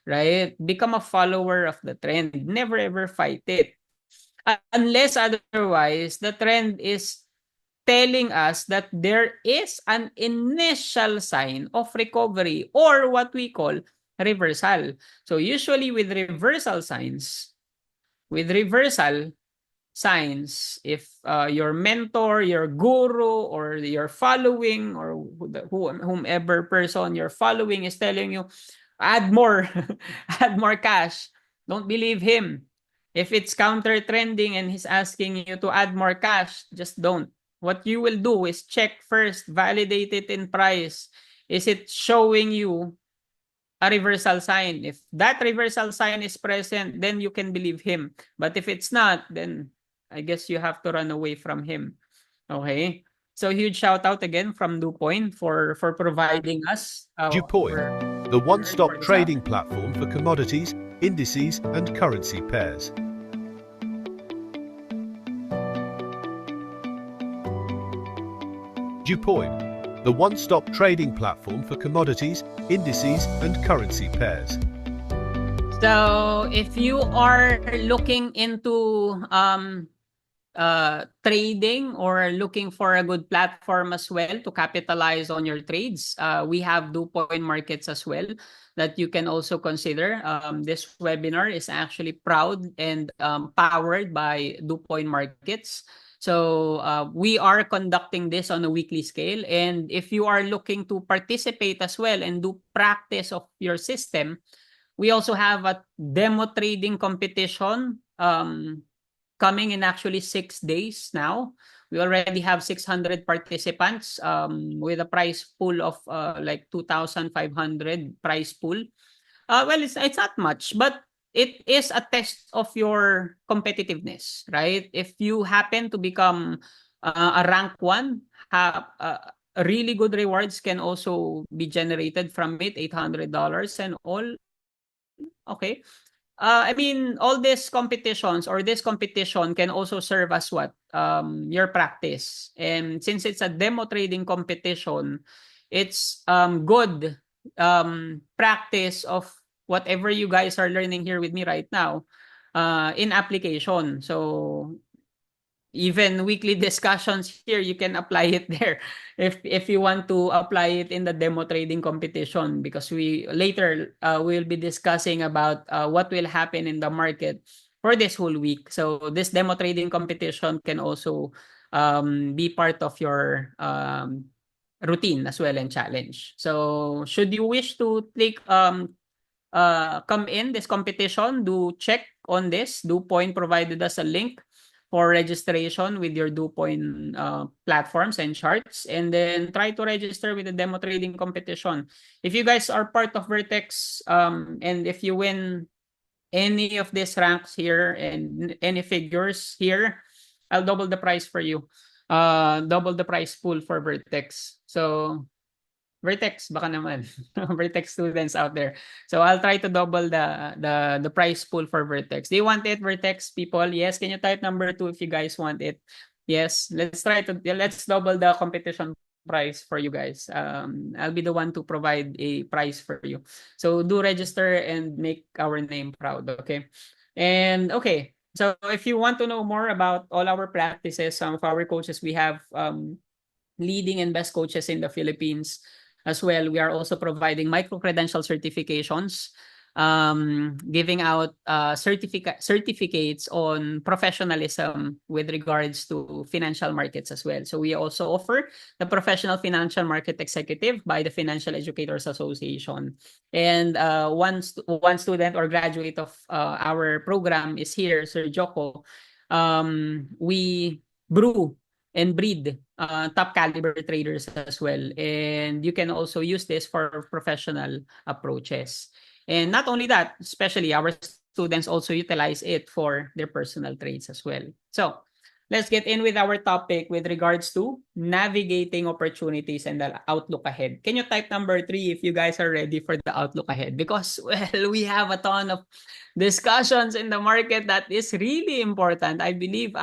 right? Become a follower of the trend. Never ever fight it. Unless otherwise, the trend is telling us that there is an initial sign of recovery, or what we call reversal. So usually with reversal signs, if your mentor, your guru, or your following, or whomever person you're following is telling you, add more, add more cash, don't believe him. If it's counter trending and he's asking you to add more cash, just don't. What you will do is check first, validate it in price. Is it showing you a reversal sign? If that reversal sign is present, then you can believe him. But if it's not, then I guess you have to run away from him. Okay? So huge shout out again from DuPoint for providing us DuPoint, the one-stop trading platform for commodities, indices, and currency pairs. DuPoint, the one-stop trading platform for commodities, indices, and currency pairs. So if you are looking into trading, or looking for a good platform as well to capitalize on your trades, we have DuPoint Markets as well that you can also consider. This webinar is actually proud and powered by DuPoint Markets. So we are conducting this on a weekly scale. And if you are looking to participate as well and do practice of your system, we also have a demo trading competition coming in actually 6 days now. We already have 600 participants with a prize pool of like 2,500 prize pool. Well, it's not much, but it is a test of your competitiveness, right? If you happen to become a rank 1, really good rewards can also be generated from it, $800 and all. Okay. I mean, all these competitions, or this competition, can also serve as what? Your practice. And since it's a demo trading competition, it's good practice of whatever you guys are learning here with me right now in application. So even weekly discussions here, you can apply it there if you want to apply it in the demo trading competition, because we later will be discussing about what will happen in the market for this whole week. So this demo trading competition can also be part of your routine as well, and challenge. So should you wish to take come in this competition, do check on this. DuPoint provided us a link for registration with your DuPoint platforms and charts, and then try to register with the demo trading competition. If you guys are part of Vertex, and if you win any of these ranks here and any figures here, I'll double the price for you. Double the price pool for Vertex. So Vertex, baka naman. Vertex students out there. So I'll try to double the price pool for Vertex. Do you want it, Vertex people? Yes. Can you type number 2 if you guys want it? Yes. Let's double the competition price for you guys. I'll be the one to provide a price for you. So do register and make our name proud. Okay. And okay. So if you want to know more about all our practices, some of our coaches, we have leading and best coaches in the Philippines as well. We are also providing micro-credential certifications, giving out certificates on professionalism with regards to financial markets as well. So we also offer the Professional Financial Market Executive by the Financial Educators Association. And one student or graduate of our program is here, Sir Joko. We brew and breed top caliber traders as well. And you can also use this for professional approaches. And not only that, especially our students also utilize it for their personal trades as well. So let's get in with our topic with regards to navigating opportunities and the outlook ahead. Can you type number 3 if you guys are ready for the outlook ahead? Because, well, we have a ton of discussions in the market that is really important. I believe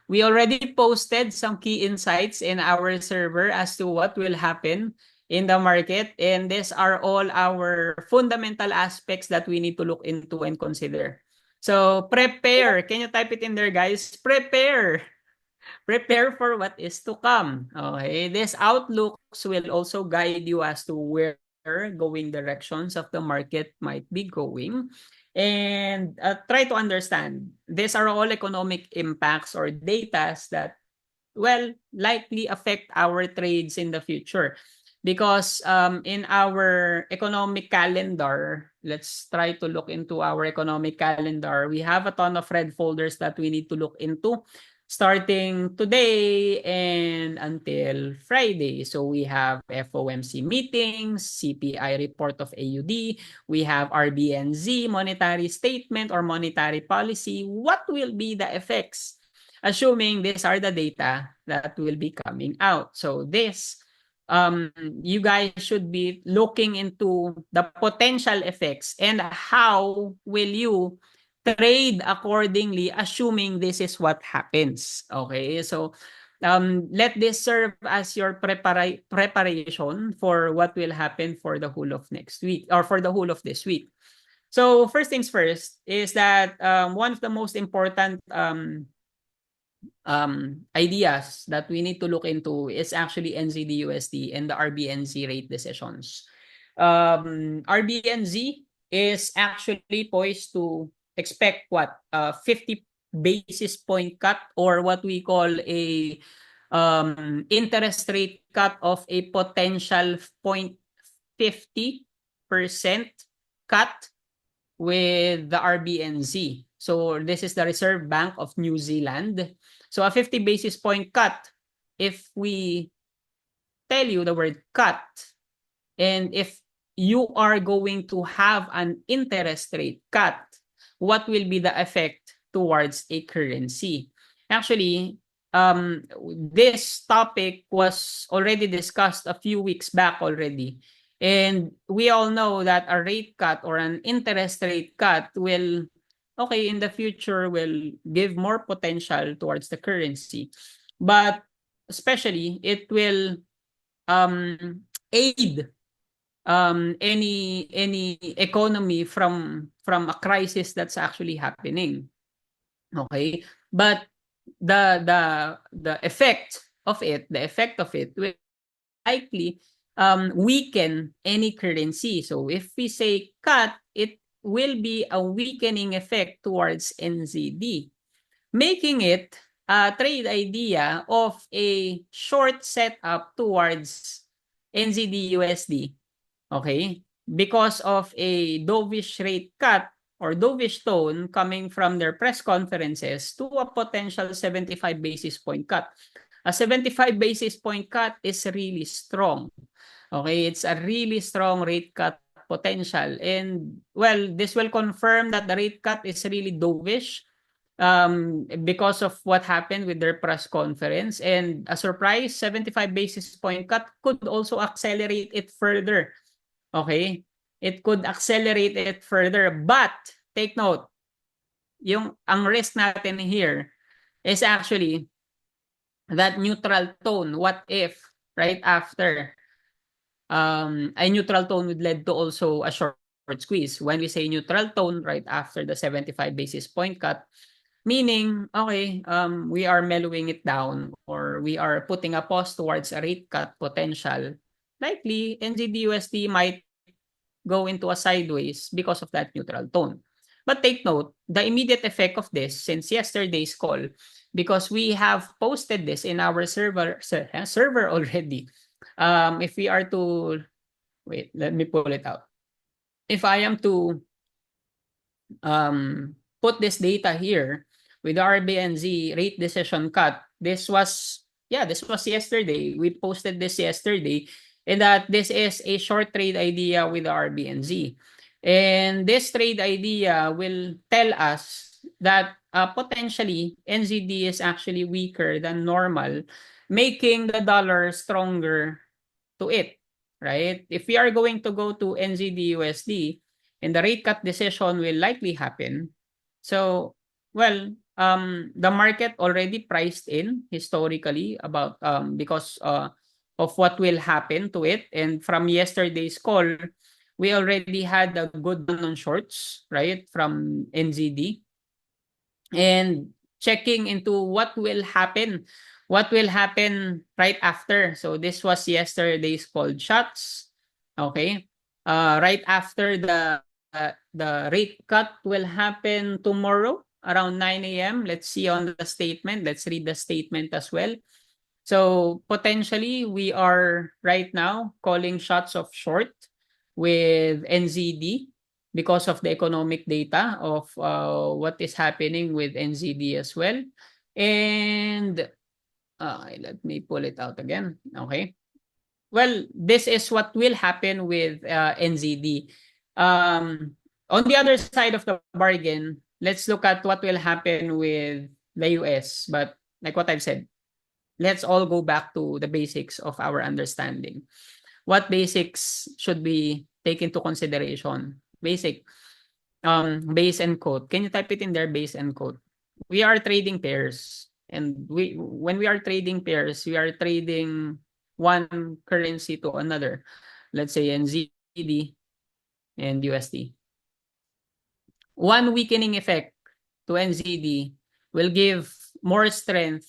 we already posted some key insights in our server as to what will happen in the market, and these are all our fundamental aspects that we need to look into and consider. So prepare. Can you type it in there, guys? Prepare. Prepare for what is to come. Okay, these outlooks will also guide you as to where going directions of the market might be going. And try to understand. These are all economic impacts or datas that likely affect our trades in the future. Because in our economic calendar, let's try to look into our economic calendar. We have a ton of red folders that we need to look into starting today and until Friday. So we have FOMC meetings, CPI report of AUD, we have RBNZ monetary statement or monetary policy. What will be the effects? Assuming these are the data that will be coming out. So this, you guys should be looking into the potential effects and how will you trade accordingly, assuming this is what happens. Okay, so let this serve as your preparation for what will happen for the whole of next week or for the whole of this week. So first things first is that one of the most important ideas that we need to look into is actually NZD/USD and the RBNZ rate decisions. RBNZ is actually poised to expect what 50 basis point cut or what we call a interest rate cut of a potential 0.50% cut with the RBNZ. So this is the Reserve Bank of New Zealand. So a 50 basis point cut, if we tell you the word cut, and if you are going to have an interest rate cut, what will be the effect towards a currency? Actually, this topic was already discussed a few weeks back already. And we all know that a rate cut or an interest rate cut will, okay, in the future will give more potential towards the currency. But especially, it will aid any economy from a crisis that's actually happening. Okay, but the effect of it will likely weaken any currency. So if we say cut, it will be a weakening effect towards NZD, making it a trade idea of a short setup towards NZD USD. Okay? Because of a dovish rate cut or dovish tone coming from their press conferences to a potential 75 basis point cut. A 75 basis point cut is really strong. Okay, it's a really strong rate cut potential. And well, this will confirm that the rate cut is really dovish because of what happened with their press conference. And a surprise 75 basis point cut could also accelerate it further. Okay? It could accelerate it further. But take note, ang risk natin here is actually that neutral tone. What if right after a neutral tone would lead to also a short squeeze. When we say neutral tone right after the 75 basis point cut, meaning, okay, we are mellowing it down or we are putting a pause towards a rate cut potential, likely NZD-USD might go into a sideways because of that neutral tone. But take note, the immediate effect of this since yesterday's call, because we have posted this in our server already. If we are to, wait, let me pull it out. If I am to put this data here with RBNZ rate decision cut, this was yesterday. We posted this yesterday, and that this is a short trade idea with RBNZ. And this trade idea will tell us that potentially NZD is actually weaker than normal, making the dollar stronger to it, right? If we are going to go to NZD USD, and the rate cut decision will likely happen. So, well, the market already priced in historically about because of what will happen to it. And from yesterday's call, we already had a good run on shorts, right, from NZD. And checking into what will happen right after. So this was yesterday's called shots. Okay. Right after the rate cut will happen tomorrow around 9 a.m. Let's see on the statement. Let's read the statement as well. So potentially we are right now calling shots of short with NZD because of the economic data of what is happening with NZD as well. And let me pull it out again. Okay. Well, this is what will happen with NZD. On the other side of the bargain, let's look at what will happen with the US. But like what I've said, let's all go back to the basics of our understanding. What basics should we take into consideration? Basic. Base and quote. Can you type it in there, base and quote? We are trading pairs. And when we are trading pairs, we are trading one currency to another. Let's say NZD and USD. One weakening effect to NZD will give more strength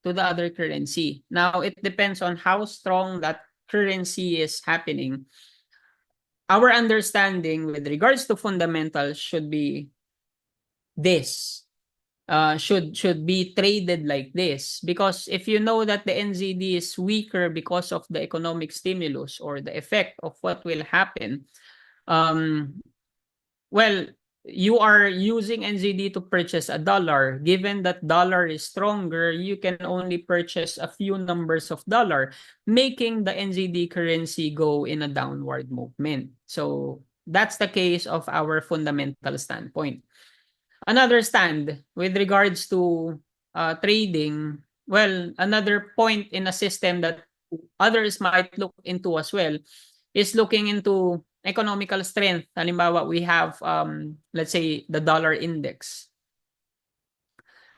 to the other currency. Now, it depends on how strong that currency is happening. Our understanding with regards to fundamentals should be this. Should be traded like this, because if you know that the NZD is weaker because of the economic stimulus or the effect of what will happen, well, you are using NZD to purchase a dollar. Given that dollar is stronger, you can only purchase a few numbers of dollar, making the NZD currency go in a downward movement. So that's the case of our fundamental standpoint. Another stand with regards to trading, well, another point in a system that others might look into as well is looking into economical strength. Halimbawa, we have, let's say, the dollar index.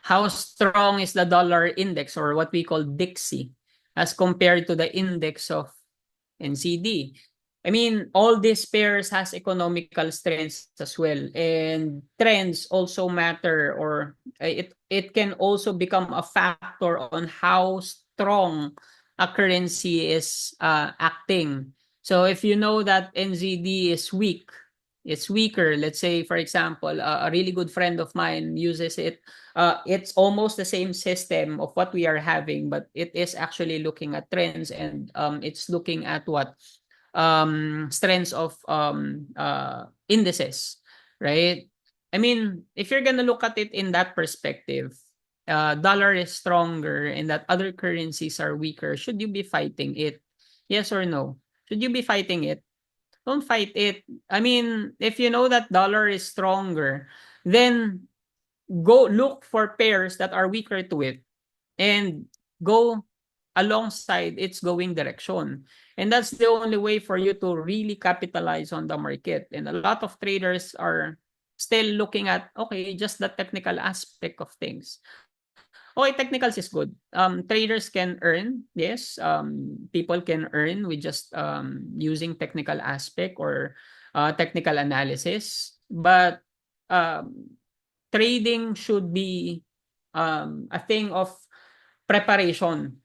How strong is the dollar index, or what we call DXY, as compared to the index of NCD? I mean, all these pairs has economical strengths as well, and trends also matter, or it can also become a factor on how strong a currency is acting. So if you know that NZD is weak, it's weaker. Let's say, for example, a really good friend of mine uses it. It's almost the same system of what we are having, but it is actually looking at trends, and it's looking at what strengths of indices, right? I mean, if you're gonna look at it in that perspective, dollar is stronger and that other currencies are weaker. Should you be fighting it? Yes or no? Should you be fighting it? Don't fight it. I mean, if you know that dollar is stronger, then go look for pairs that are weaker to it and go alongside its going direction. And that's the only way for you to really capitalize on the market. And a lot of traders are still looking at, okay, just the technical aspect of things. Okay, technicals is good. Traders can earn, yes. People can earn with just using technical aspect or technical analysis. But trading should be a thing of preparation,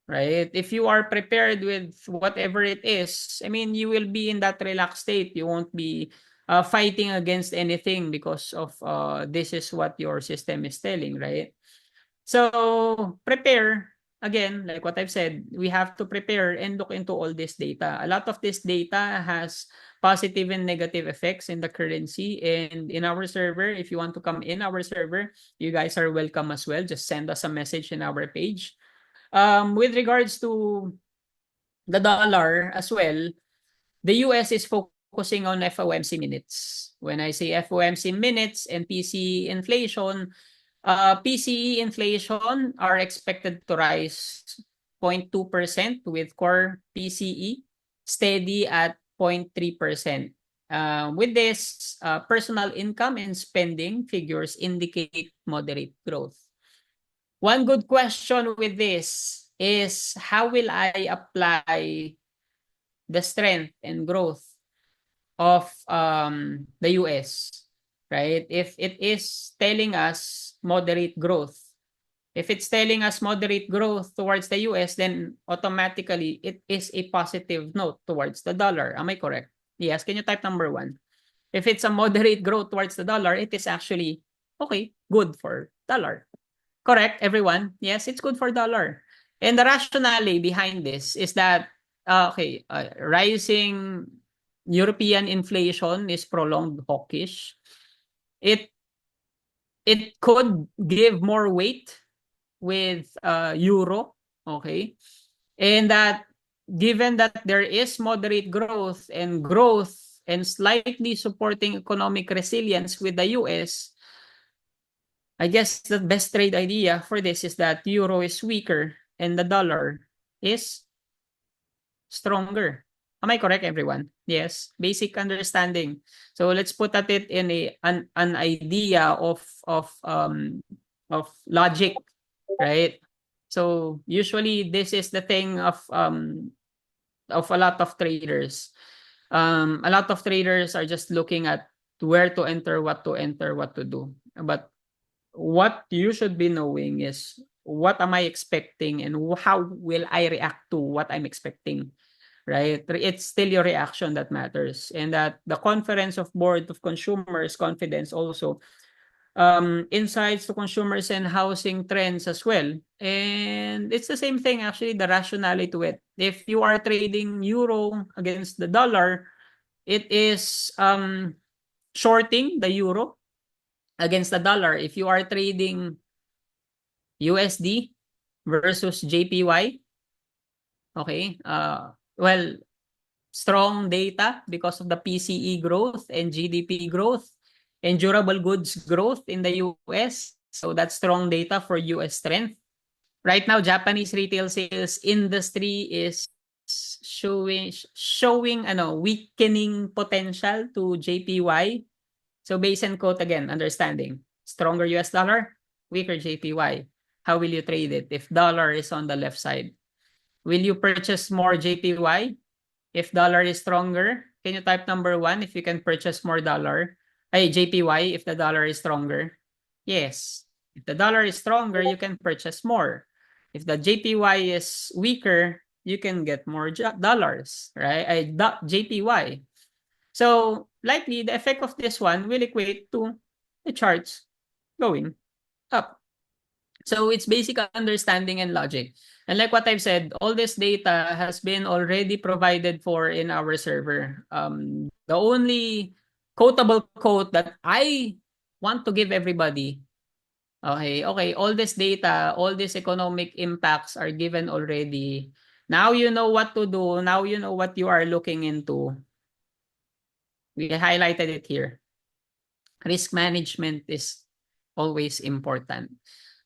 right? If you are prepared with whatever it is, I mean, you will be in that relaxed state. You won't be fighting against anything because of this is what your system is telling, right? So prepare. Again, like what I've said, we have to prepare and look into all this data. A lot of this data has positive and negative effects in the currency and in our server. If you want to come in our server, you guys are welcome as well. Just send us a message in our page. With regards to the dollar as well, the US is focusing on FOMC minutes. When I say FOMC minutes and PCE inflation, PCE inflation are expected to rise 0.2% with core PCE steady at 0.3%. With this, personal income and spending figures indicate moderate growth. One good question with this is how will I apply the strength and growth of the US, right? If it is telling us moderate growth, if it's telling us moderate growth towards the US, then automatically it is a positive note towards the dollar. Am I correct? Yes, can you type number 1? If it's a moderate growth towards the dollar, it is actually okay, good for dollar. Correct, everyone? Yes, it's good for dollar. And the rationale behind this is that rising European inflation is prolonged hawkish. It could give more weight with euro, okay? And that given that there is moderate growth and slightly supporting economic resilience with the US, I guess the best trade idea for this is that euro is weaker and the dollar is stronger. Am I correct, everyone? Yes, basic understanding. So let's put at it in an idea of logic, right? So usually this is the thing of a lot of traders. A lot of traders are just looking at where to enter, what to enter, what to do. But what you should be knowing is what am I expecting and how will I react to what I'm expecting, right? It's still your reaction that matters. And that the Conference of Board of Consumers Confidence also insights to consumers and housing trends as well. And it's the same thing, actually, the rationale to it. If you are trading euro against the dollar, it is shorting the euro against the dollar. If you are trading USD versus JPY, okay, well, strong data because of the PCE growth and GDP growth and durable goods growth in the US. So that's strong data for US strength. Right now, Japanese retail sales industry is showing weakening potential to JPY. So base and quote again, understanding. Stronger US dollar, weaker JPY. How will you trade it if dollar is on the left side? Will you purchase more JPY? If dollar is stronger, can you type number 1 if you can purchase more dollar? JPY if the dollar is stronger? Yes. If the dollar is stronger, you can purchase more. If the JPY is weaker, you can get more dollars, right? JPY. So likely the effect of this one will equate to the charts going up. So it's basic understanding and logic. And like what I've said, all this data has been already provided for in our server. The only quotable quote that I want to give everybody, okay, all this data, all these economic impacts are given already. Now you know what to do. Now you know what you are looking into. We highlighted it here. Risk management is always important.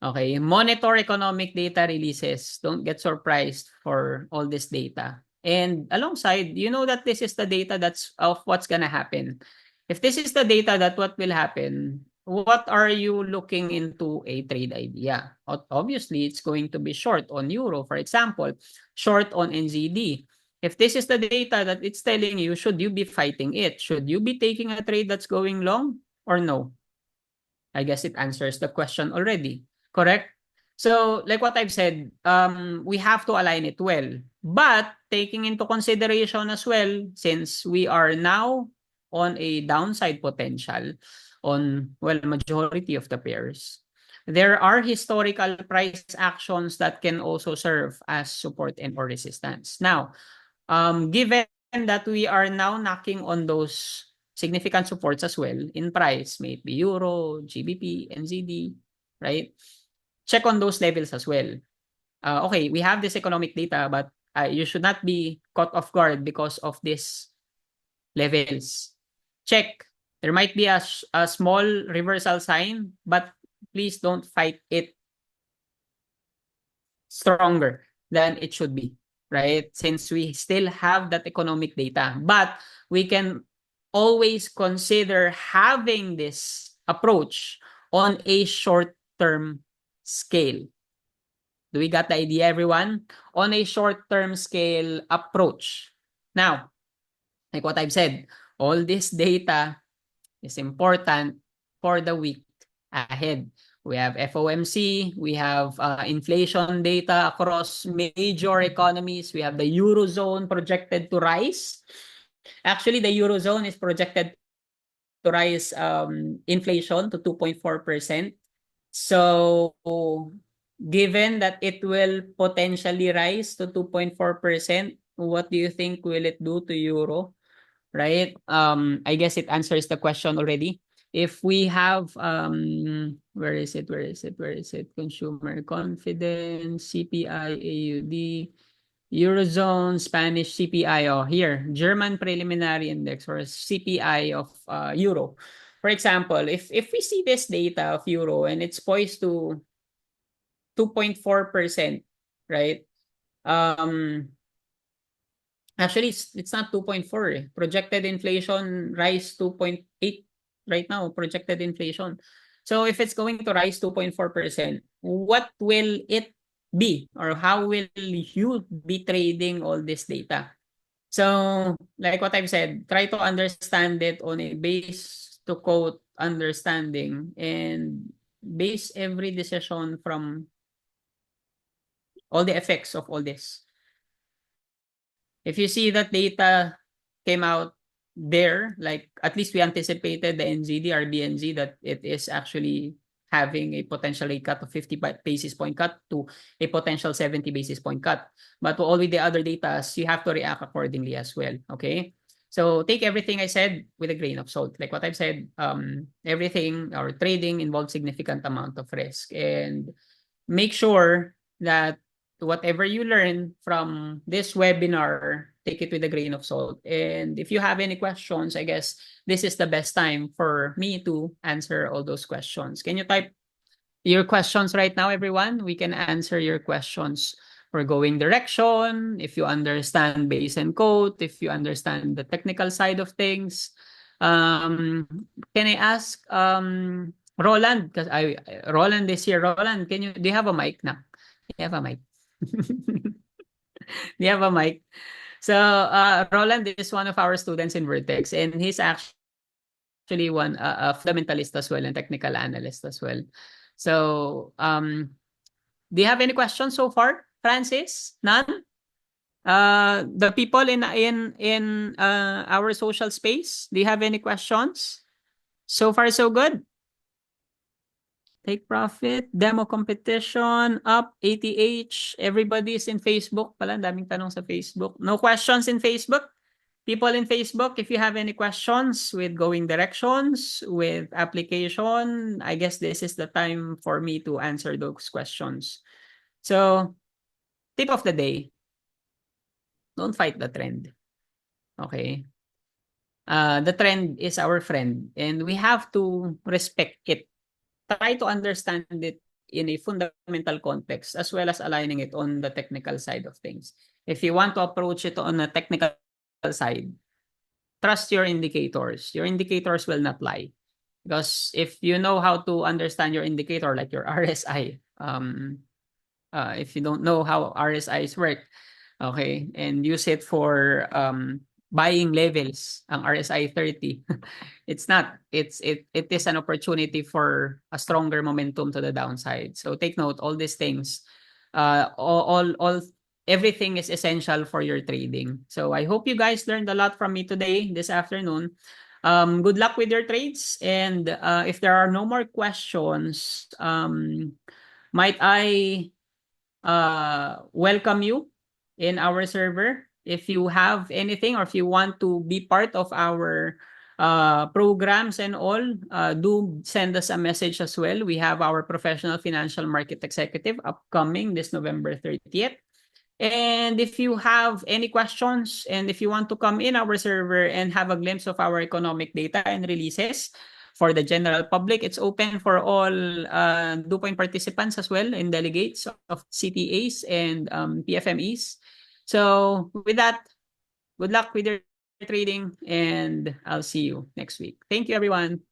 Okay, monitor economic data releases. Don't get surprised for all this data. And alongside, you know that this is the data that's of what's gonna happen. If this is the data that what will happen, what are you looking into a trade idea? Obviously, it's going to be short on euro, for example, short on NZD. If this is the data that it's telling you, should you be fighting it? Should you be taking a trade that's going long or no? I guess it answers the question already, correct? So, like what I've said, we have to align it well. But taking into consideration as well, since we are now on a downside potential on, well, majority of the pairs, there are historical price actions that can also serve as support and or resistance. Now, given that we are now knocking on those significant supports as well in price, may it be Euro, GBP, NZD, right? Check on those levels as well. Okay, we have this economic data, but you should not be caught off guard because of these levels. Check. There might be a small reversal sign, but please don't fight it stronger than it should be, right? Since we still have that economic data, but we can always consider having this approach on a short-term scale. Do we got the idea, everyone? On a short-term scale approach. Now, like what I've said, all this data is important for the week ahead. We have FOMC, we have inflation data across major economies. We have the Eurozone projected to rise. Actually, the Eurozone is projected to rise inflation to 2.4%. So, given that it will potentially rise to 2.4%, what do you think will it do to Euro? Right? I guess it answers the question already. If we have where is it? Consumer confidence, CPI, AUD, Eurozone, Spanish CPI. Oh, here, German preliminary index or CPI of Euro. For example, if we see this data of Euro and it's poised to 2.4%, right? Actually, it's not 2.4 eh. Projected inflation rise 2.8 right now, projected inflation. So if it's going to rise 2.4%, what will it be? Or how will you be trading all this data? So, like what I've said, try to understand it on a base to quote understanding and base every decision from all the effects of all this. If you see that data came out there, like at least we anticipated the NZD, RBNZ, that it is actually having a potential rate cut of 50 basis point cut to a potential 70 basis point cut. But all with the other data, you have to react accordingly as well. Okay. So take everything I said with a grain of salt. Like what I've said, everything or trading involves significant amount of risk, and make sure that whatever you learn from this webinar, take it with a grain of salt. And if you have any questions, I guess this is the best time for me to answer all those questions. Can you type your questions right now, everyone? We can answer your questions for going direction, if you understand base and quote, if you understand the technical side of things. Can I ask Roland, because Roland is here. Roland, do you have a mic now? Do you have a mic? Do you have a mic? So Roland is one of our students in Vertex, and he's actually one a fundamentalist as well and technical analyst as well. So do you have any questions so far, Francis? None? The people in our social space, do you have any questions? So far, so good. Take profit, demo competition, up, ATH, everybody's in Facebook. Pala, daming tanong sa Facebook. No questions in Facebook? People in Facebook, if you have any questions with going directions, with application, I guess this is the time for me to answer those questions. So, tip of the day, don't fight the trend. Okay? The trend is our friend and we have to respect it. Try to understand it in a fundamental context as well as aligning it on the technical side of things. If you want to approach it on a technical side, trust your indicators. Your indicators will not lie. Because if you know how to understand your indicator, like your RSI, if you don't know how RSIs work, Okay, and use it for buying levels, ang RSI 30. It's not. It is an opportunity for a stronger momentum to the downside. So take note, all these things, all everything is essential for your trading. So I hope you guys learned a lot from me today, this afternoon. Good luck with your trades, and if there are no more questions, might I welcome you in our server. If you have anything or if you want to be part of our programs and all, do send us a message as well. We have our professional financial market executive upcoming this November 30th. And if you have any questions and if you want to come in our server and have a glimpse of our economic data and releases for the general public, it's open for all DuPoint participants as well and delegates of CTAs and PFMEs. So with that, good luck with your trading and I'll see you next week. Thank you, everyone.